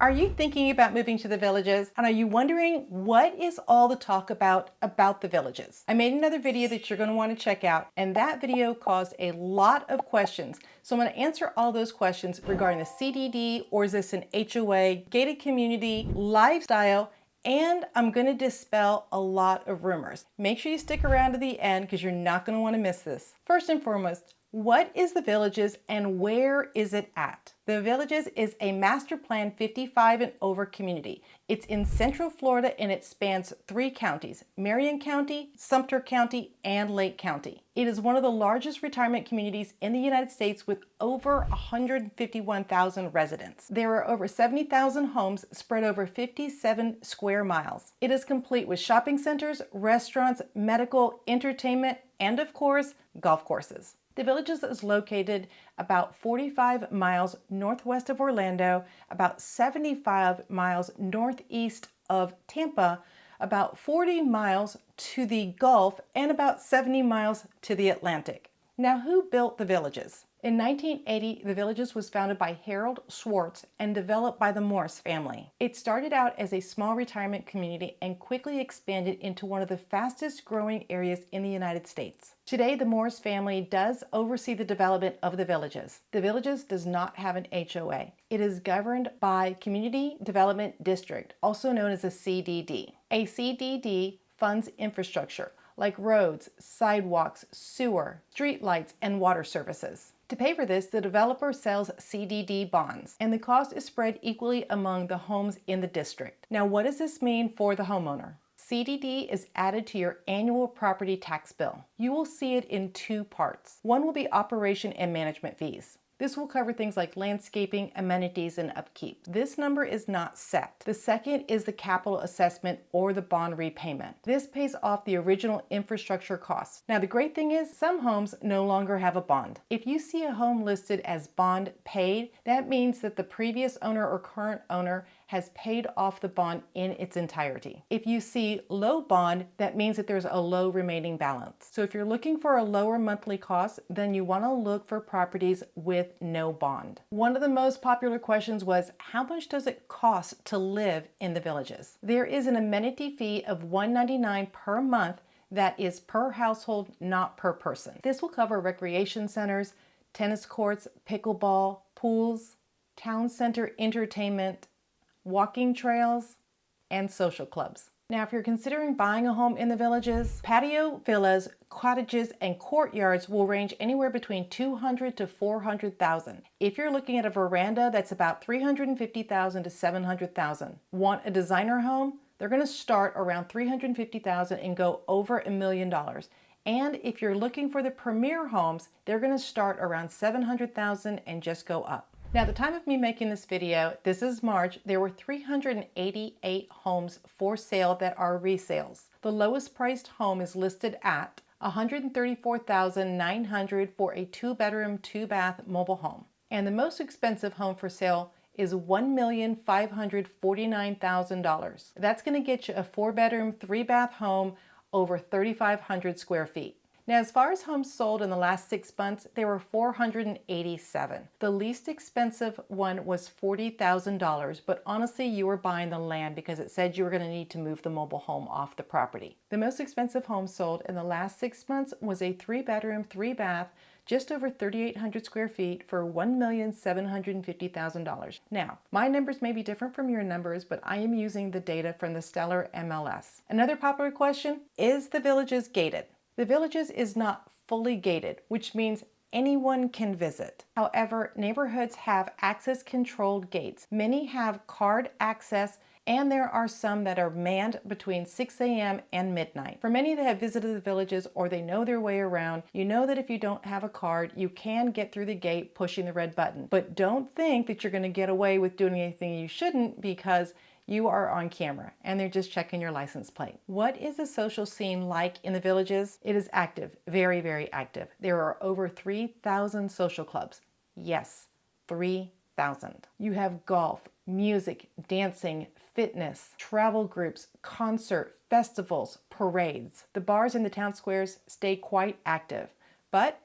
Are you thinking about moving to the Villages? And are you wondering what is all the talk about the Villages? I made another video that you're going to want to check out, and that video caused a lot of questions. So I'm going to answer all those questions regarding the CDD, or is this an HOA, gated community, lifestyle, and I'm going to dispel a lot of rumors. Make sure you stick around to the end because you're not going to want to miss this. First and foremost, what is the Villages and where is it at? The Villages is a master plan 55 and over community. It's in Central Florida and it spans 3 counties, Marion County, Sumter County, and Lake County. It is one of the largest retirement communities in the United States with over 151,000 residents. There are over 70,000 homes spread over 57 square miles. It is complete with shopping centers, restaurants, medical, entertainment, and of course, golf courses. The Villages is located about 45 miles northwest of Orlando, about 75 miles northeast of Tampa, about 40 miles to the Gulf, and about 70 miles to the Atlantic. Now, who built the Villages? In 1980, the Villages was founded by Harold Schwartz and developed by the Morris family. It started out as a small retirement community and quickly expanded into one of the fastest growing areas in the United States. Today, the Morris family does oversee the development of the Villages. The Villages does not have an HOA. It is governed by Community Development District, also known as a CDD. A CDD funds infrastructure like roads, sidewalks, sewer, street lights, and water services. To pay for this, the developer sells CDD bonds, and the cost is spread equally among the homes in the district. Now, what does this mean for the homeowner? CDD is added to your annual property tax bill. You will see it in 2 parts. One will be operation and management fees. This will cover things like landscaping, amenities, and upkeep. This number is not set. The second is the capital assessment or the bond repayment. This pays off the original infrastructure costs. Now, the great thing is some homes no longer have a bond. If you see a home listed as bond paid, that means that the previous owner or current owner has paid off the bond in its entirety. If you see low bond, that means that there's a low remaining balance. So if you're looking for a lower monthly cost, then you want to look for properties with no bond. One of the most popular questions was, how much does it cost to live in the Villages? There is an amenity fee of $199 per month that is per household, not per person. This will cover recreation centers, tennis courts, pickleball, pools, town center entertainment, walking trails, and social clubs. Now, if you're considering buying a home in the Villages, patio villas, cottages, and courtyards will range anywhere between $200,000 to $400,000. If you're looking at a veranda, that's about $350,000 to $700,000. Want a designer home? They're going to start around $350,000 and go over $1 million. And if you're looking for the premier homes, they're going to start around $700,000 and just go up. Now, at the time of me making this video, this is March, there were 388 homes for sale that are resales. The lowest priced home is listed at $134,900 for a 2-bedroom, 2-bath mobile home. And the most expensive home for sale is $1,549,000. That's going to get you a 4-bedroom, 3-bath home over 3,500 square feet. Now, as far as homes sold in the last 6 months, there were 487. The least expensive one was $40,000, but honestly, you were buying the land because it said you were going to need to move the mobile home off the property. The most expensive home sold in the last 6 months was a 3-bedroom, 3-bath, just over 3,800 square feet for $1,750,000. Now, my numbers may be different from your numbers, but I am using the data from the Stellar MLS. Another popular question, is the Villages gated? The Villages is not fully gated, which means anyone can visit. However, neighborhoods have access-controlled gates. Many have card access, and there are some that are manned between 6 a.m. and midnight. For many that have visited the Villages or they know their way around, you know that if you don't have a card, you can get through the gate pushing the red button. But don't think that you're going to get away with doing anything you shouldn't, because you are on camera and they're just checking your license plate. What is the social scene like in the Villages? It is active, very, very active. There are over 3,000 social clubs. Yes, 3,000. You have golf, music, dancing, fitness, travel groups, concert, festivals, parades. The bars in the town squares stay quite active, but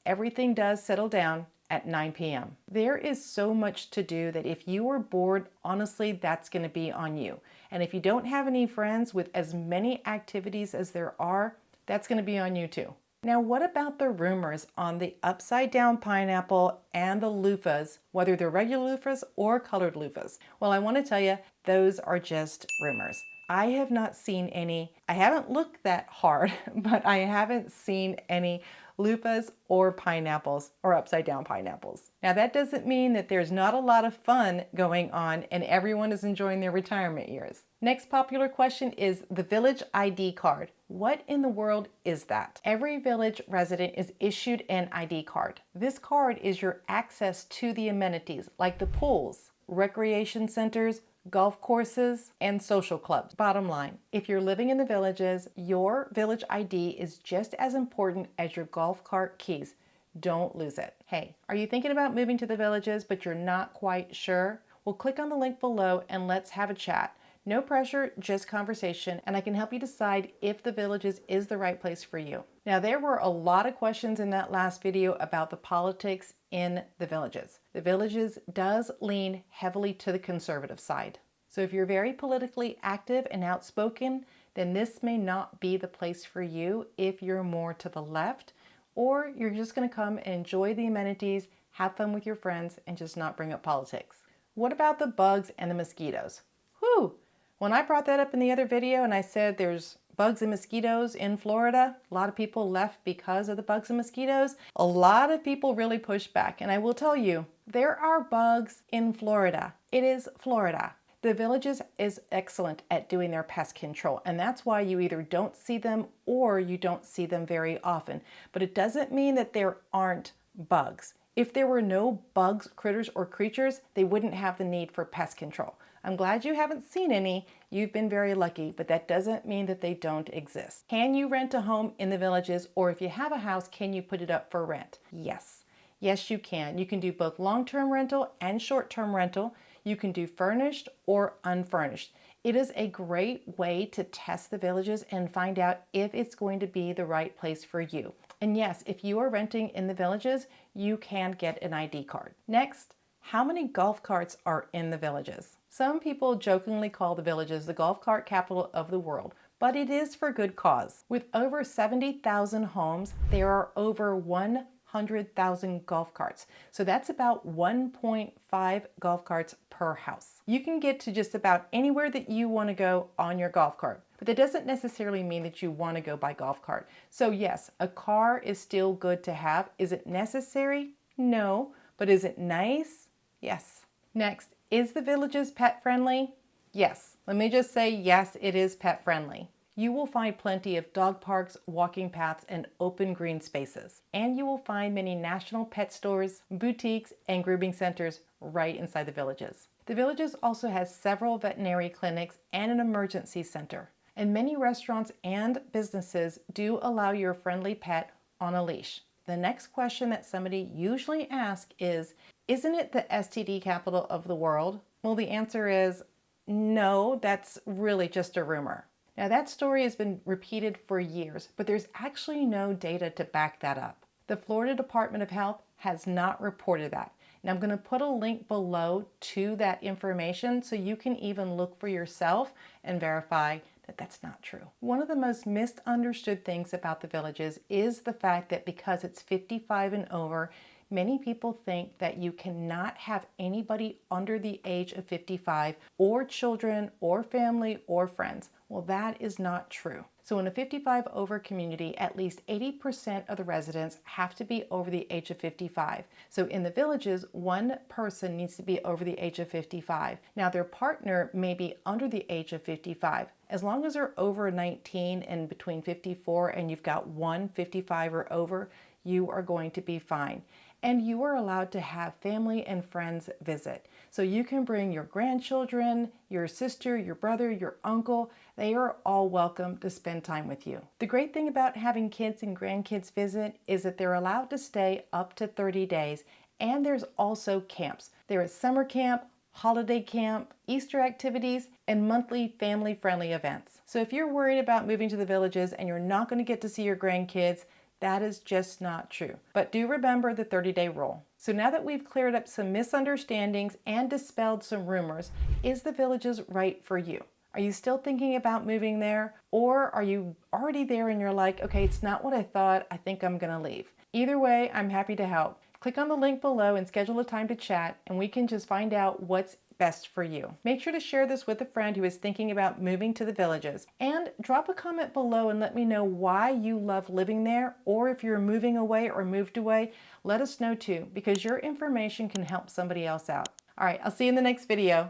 everything does settle down at 9 p.m. There is so much to do that if you are bored, honestly, that's going to be on you. And if you don't have any friends with as many activities as there are, that's going to be on you too. Now, what about the rumors on the upside down pineapple and the loofahs, whether they're regular loofahs or colored loofahs? Well, I want to tell you, those are just rumors. I have not seen any. I haven't looked that hard, but I haven't seen any loofahs or pineapples or upside down pineapples. Now, that doesn't mean that there's not a lot of fun going on and everyone is enjoying their retirement years. Next popular question is the village ID card. What in the world is that? Every village resident is issued an ID card. This card is your access to the amenities like the pools, recreation centers, golf courses, and social clubs. Bottom line, if you're living in the villages, your village ID is just as important as your golf cart keys. Don't lose it. Hey, are you thinking about moving to the villages but you're not quite sure? Well, click on the link below and let's have a chat. No pressure, just conversation, and I can help you decide if the villages is the right place for you. Now, there were a lot of questions in that last video about the politics in the villages. The villages does lean heavily to the conservative side. So if you're very politically active and outspoken, then this may not be the place for you if you're more to the left, or you're just going to come and enjoy the amenities, have fun with your friends, and just not bring up politics. What about the bugs and the mosquitoes? Whew! When I brought that up in the other video and I said there's bugs and mosquitoes in Florida, a lot of people left because of the bugs and mosquitoes. A lot of people really pushed back. And I will tell you, there are bugs in Florida. It is Florida. The villages is excellent at doing their pest control. And that's why you either don't see them or you don't see them very often. But it doesn't mean that there aren't bugs. If there were no bugs, critters, or creatures, they wouldn't have the need for pest control. I'm glad you haven't seen any. You've been very lucky, but that doesn't mean that they don't exist. Can you rent a home in the villages, or if you have a house, can you put it up for rent? Yes. Yes, you can. You can do both long-term rental and short-term rental. You can do furnished or unfurnished. It is a great way to test the villages and find out if it's going to be the right place for you. And yes, if you are renting in the villages, you can get an ID card. Next, how many golf carts are in the villages? Some people jokingly call the villages the golf cart capital of the world, but it is for good cause. With over 70,000 homes, there are over 100,000 golf carts. So that's about 1.5 golf carts per house. You can get to just about anywhere that you want to go on your golf cart, but that doesn't necessarily mean that you want to go by golf cart. So yes, a car is still good to have. Is it necessary? No. But is it nice? Yes. Next, is the villages pet friendly? Yes. Let me just say yes, it is pet friendly. You will find plenty of dog parks, walking paths, and open green spaces. And you will find many national pet stores, boutiques, and grooming centers right inside the villages. The villages also has several veterinary clinics and an emergency center. And many restaurants and businesses do allow your friendly pet on a leash. The next question that somebody usually asks is, isn't it the STD capital of the world? Well, the answer is no, that's really just a rumor. Now, that story has been repeated for years, but there's actually no data to back that up. The Florida Department of Health has not reported that. And I'm going to put a link below to that information so you can even look for yourself and verify that that's not true. One of the most misunderstood things about the villages is the fact that because it's 55 and over, many people think that you cannot have anybody under the age of 55 or children or family or friends. Well, that is not true. So in a 55 over community, at least 80% of the residents have to be over the age of 55. So in the villages, one person needs to be over the age of 55. Now their partner may be under the age of 55. As long as they're over 19 and between 54 and you've got one 55 or over, you are going to be fine. And you are allowed to have family and friends visit. So you can bring your grandchildren, your sister, your brother, your uncle. They are all welcome to spend time with you. The great thing about having kids and grandkids visit is that they're allowed to stay up to 30 days. And there's also camps. There is summer camp, holiday camp, Easter activities, and monthly family-friendly events. So if you're worried about moving to the villages and you're not going to get to see your grandkids, That is just not true. But do remember the 30-day rule. So now that we've cleared up some misunderstandings and dispelled some rumors, is the Villages right for you? Are you still thinking about moving there? Or are you already there and you're like, okay, it's not what I thought, I think I'm gonna leave? Either way, I'm happy to help. Click on the link below and schedule a time to chat, and we can just find out what's best for you. Make sure to share this with a friend who is thinking about moving to the Villages. And drop a comment below and let me know why you love living there, or if you're moving away or moved away, let us know too, because your information can help somebody else out. All right, I'll see you in the next video.